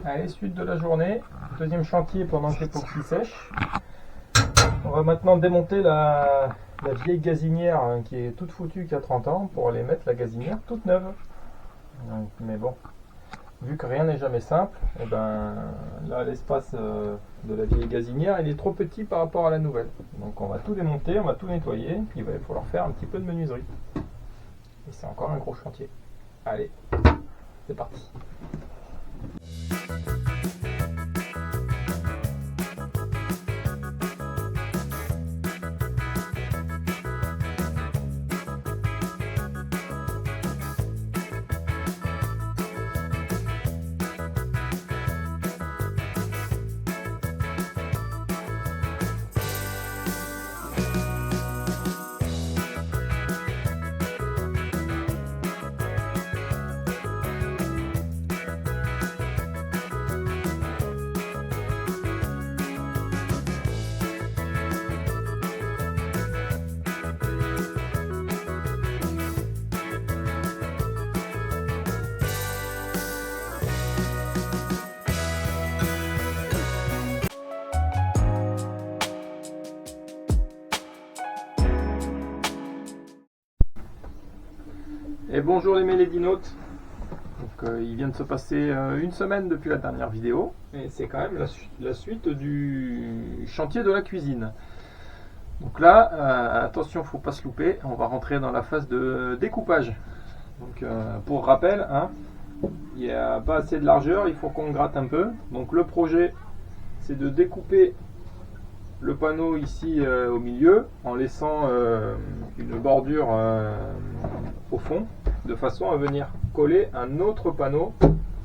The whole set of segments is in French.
Allez, suite de la journée, deuxième chantier pendant que l'époxy sèche. On va maintenant démonter la vieille gazinière qui est toute foutue, qui a 30 ans, pour aller mettre la gazinière toute neuve. Mais bon, vu que rien n'est jamais simple, et ben là l'espace de la vieille gazinière il est trop petit par rapport à la nouvelle. Donc on va tout démonter, on va tout nettoyer, puis il va falloir faire un petit peu de menuiserie. Et c'est encore un gros chantier. Allez, c'est parti. Et bonjour les mélédinotes. Donc il vient de se passer une semaine depuis la dernière vidéo et c'est quand même la suite du chantier de la cuisine. Donc là, attention, faut pas se louper, on va rentrer dans la phase de découpage. Donc pour rappel, hein, il n'y a pas assez de largeur, il faut qu'on gratte un peu. Donc le projet, c'est de découper le panneau ici au milieu en laissant une bordure au fond, de façon à venir coller un autre panneau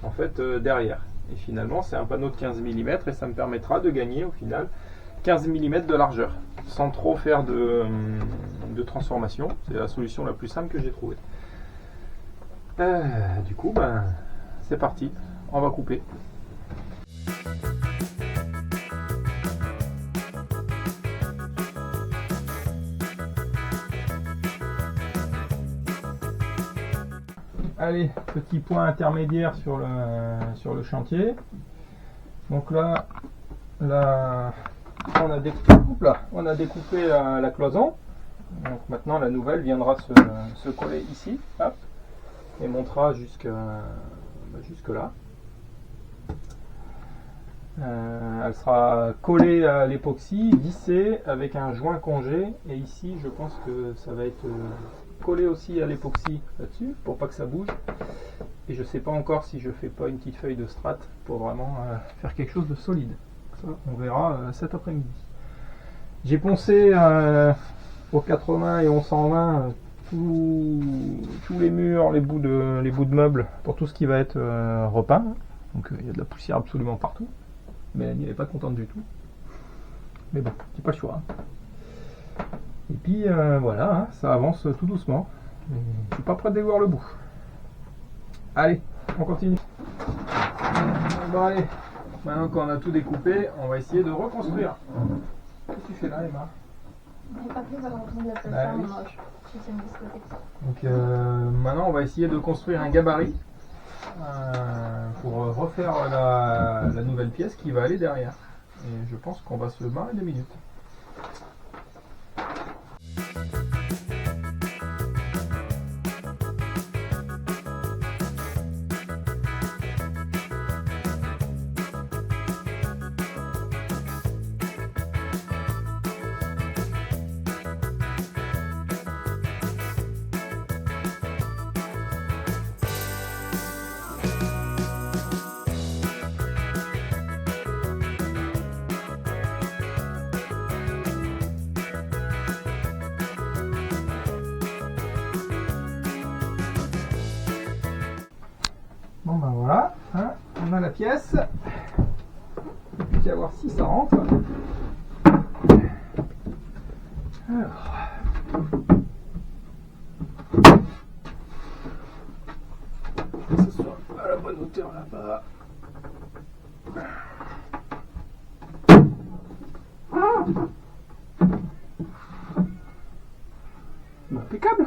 en fait derrière. Et finalement c'est un panneau de 15 mm et ça me permettra de gagner au final 15 mm de largeur sans trop faire de transformation. C'est la solution la plus simple que j'ai trouvée. Du coup c'est parti, on va couper. Allez, petit point intermédiaire sur le chantier. Donc là on a découpé la cloison. Donc maintenant la nouvelle viendra se coller ici, hop, et montera jusque là. Elle sera collée à l'époxy, vissée avec un joint congé, et ici je pense que ça va être collé aussi à l'époxy là-dessus pour pas que ça bouge. Et je sais pas encore si je fais pas une petite feuille de strat pour vraiment faire quelque chose de solide. Ça, on verra cet après-midi. J'ai poncé au 80 et au 120 tous les murs, les bouts de meubles pour tout ce qui va être repeint. Donc il y a de la poussière absolument partout. Mélanie n'est pas contente du tout. Mais bon, c'est pas le choix. Et puis voilà, hein, ça avance tout doucement. Je suis pas prêt de dévoir le bout. Allez, on continue. Bon allez, maintenant qu'on a tout découpé, on va essayer de reconstruire. Qu'est-ce que tu fais là, Emma? J'ai pas pris avant de retourner la plateforme, je tiens de ce côté. Donc maintenant on va essayer de construire un gabarit pour refaire la nouvelle pièce qui va aller derrière. Et je pense qu'on va se marrer 2 minutes. Bon ben voilà, hein, on a la pièce. Il n'y a qu'à voir si ça rentre. Alors. Que ce soit à la bonne hauteur là-bas. Impeccable.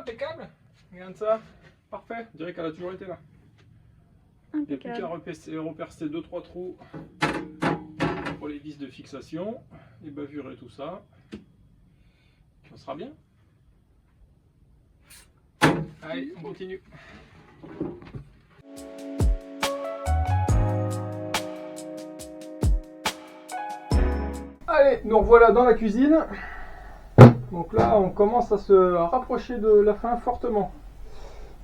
impeccable. Regarde ça. Parfait. Je dirais qu'elle a toujours été là. Il n'y a plus qu'à repercer 2-3 trous pour les vis de fixation, les bavures et tout ça. Puis on sera bien. Allez, on continue. Allez, nous revoilà dans la cuisine. Donc là, on commence à se rapprocher de la fin fortement.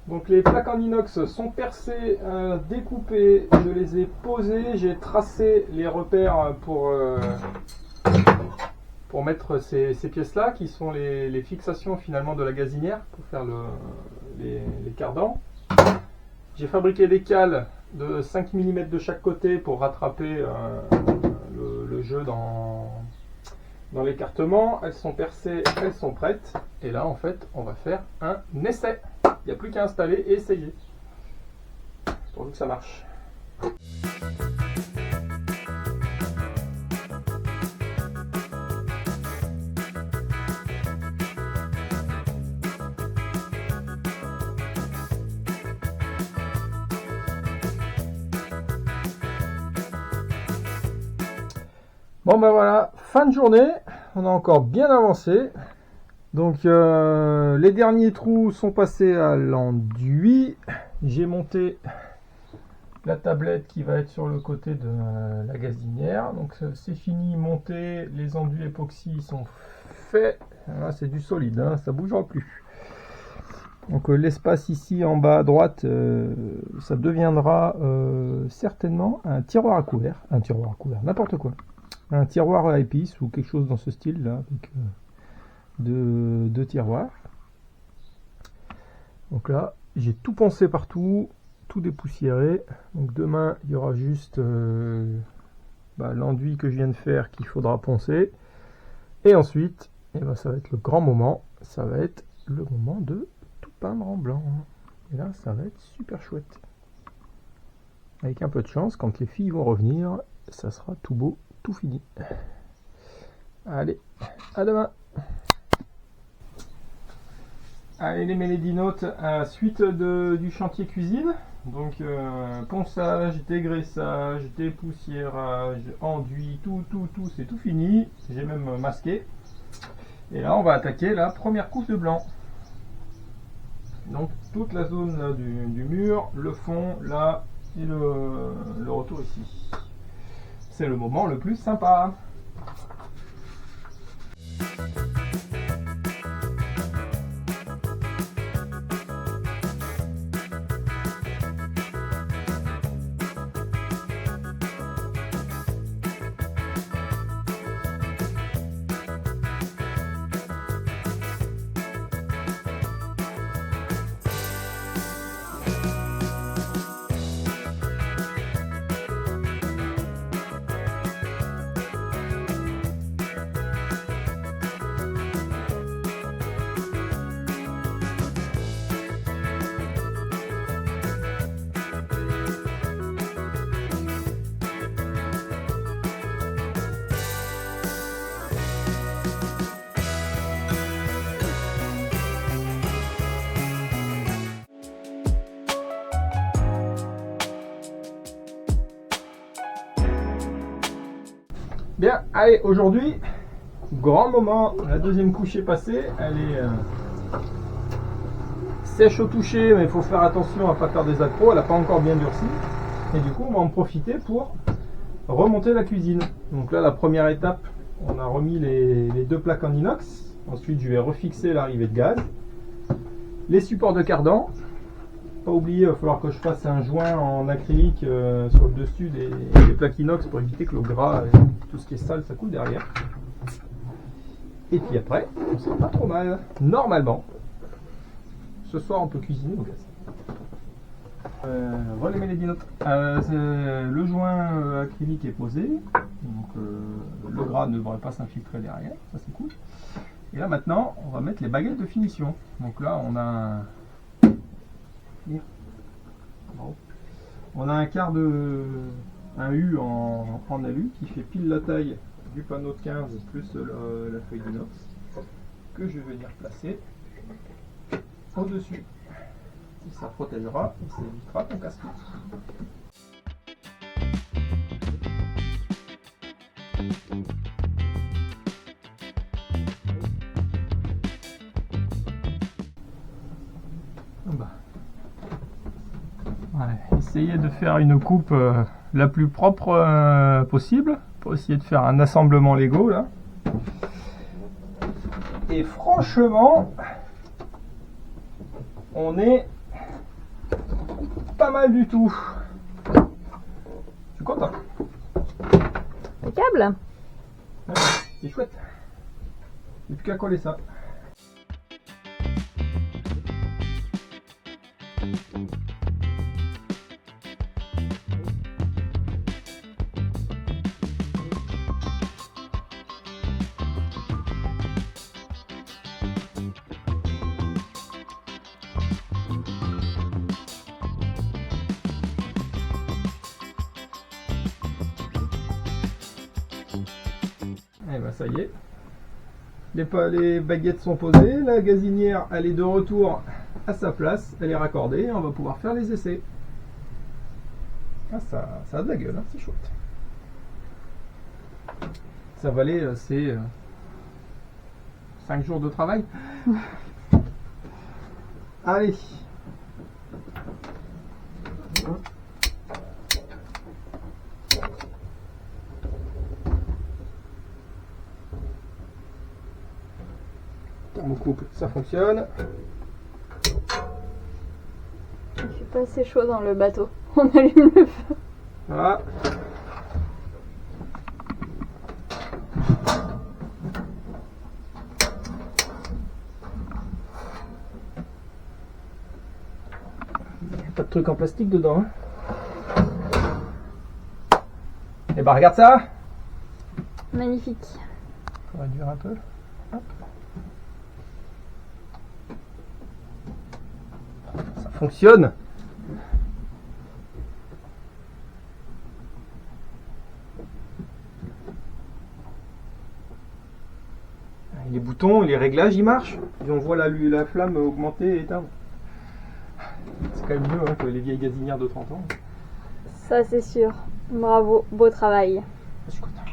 Donc les plaques en inox sont percées, découpées, je les ai posées, j'ai tracé les repères pour mettre ces pièces-là, qui sont les fixations finalement de la gazinière, pour faire les cardans. J'ai fabriqué des cales de 5 mm de chaque côté pour rattraper le jeu dans l'écartement. Elles sont percées, elles sont prêtes. Et là, en fait, on va faire un essai. Il n'y a plus qu'à installer et essayer. Pourvu que ça marche. Bon ben voilà, fin de journée, on a encore bien avancé. Donc les derniers trous sont passés à l'enduit. J'ai monté la tablette qui va être sur le côté de la gazinière. Donc c'est fini, monté, les enduits époxy sont faits. Là c'est du solide, hein, ça ne bougera plus. Donc l'espace ici en bas à droite, ça deviendra certainement un tiroir à couvert. Un tiroir à couvert, n'importe quoi. Un tiroir à épices ou quelque chose dans ce style là, avec deux tiroirs. Donc là j'ai tout poncé partout, tout dépoussiéré. Donc demain il y aura juste l'enduit que je viens de faire qu'il faudra poncer, et ensuite ça va être le grand moment, ça va être le moment de tout peindre en blanc. Et là ça va être super chouette, avec un peu de chance, quand les filles vont revenir ça sera tout beau, tout fini. Allez, à demain. Allez les mélédinotes, suite du chantier cuisine. Donc ponçage, dégraissage, dépoussiérage, enduit, tout c'est tout fini. J'ai même masqué. Et là on va attaquer la première couche de blanc. Donc toute la zone là, du mur, le fond là et le retour ici. C'est le moment le plus sympa. Bien, allez, aujourd'hui, grand moment, la deuxième couche est passée, elle est sèche au toucher, mais il faut faire attention à ne pas faire des accros, elle n'a pas encore bien durci. Et du coup, on va en profiter pour remonter la cuisine. Donc là, la première étape, on a remis les deux plaques en inox. Ensuite, je vais refixer l'arrivée de gaz. Les supports de cardan. Pas oublier, il va falloir que je fasse un joint en acrylique sur le dessus des plaques inox pour éviter que le gras et tout ce qui est sale ça coule derrière. Et puis après, on sera pas trop mal. Normalement, ce soir on peut cuisiner au gaz. Voilà les mélédinotes. Le joint acrylique est posé, donc le gras ne devrait pas s'infiltrer derrière, ça c'est cool. Et là maintenant, on va mettre les baguettes de finition. Donc là, on a un quart de un U en alu qui fait pile la taille du panneau de 15 plus la feuille d'inox que je vais venir placer au-dessus. Ça protégera et ça évitera ton casse-pied. Ouais, essayez de faire une coupe la plus propre possible pour essayer de faire un assemblement Lego là. Et franchement, on est pas mal du tout. Je suis content. Impeccable. Ouais, c'est chouette. Il n'y a plus qu'à coller ça. Et ben ça y est, les baguettes sont posées, la gazinière elle est de retour à sa place, elle est raccordée et on va pouvoir faire les essais. Ah, ça a de la gueule, hein, c'est chouette. Ça valait ces 5 jours de travail. Allez. Thermocouple, ça fonctionne. Il fait pas assez chaud dans le bateau. On allume le feu. Voilà. Pas de truc en plastique dedans. Hein. Et bah regarde ça. Magnifique. On va réduire un peu. Hop. Ça fonctionne. Les boutons et les réglages ils marchent. Et on voit la flamme augmenter et éteindre. C'est quand même mieux hein, que les vieilles gazinières de 30 ans. Ça c'est sûr. Bravo, beau travail. Je suis content.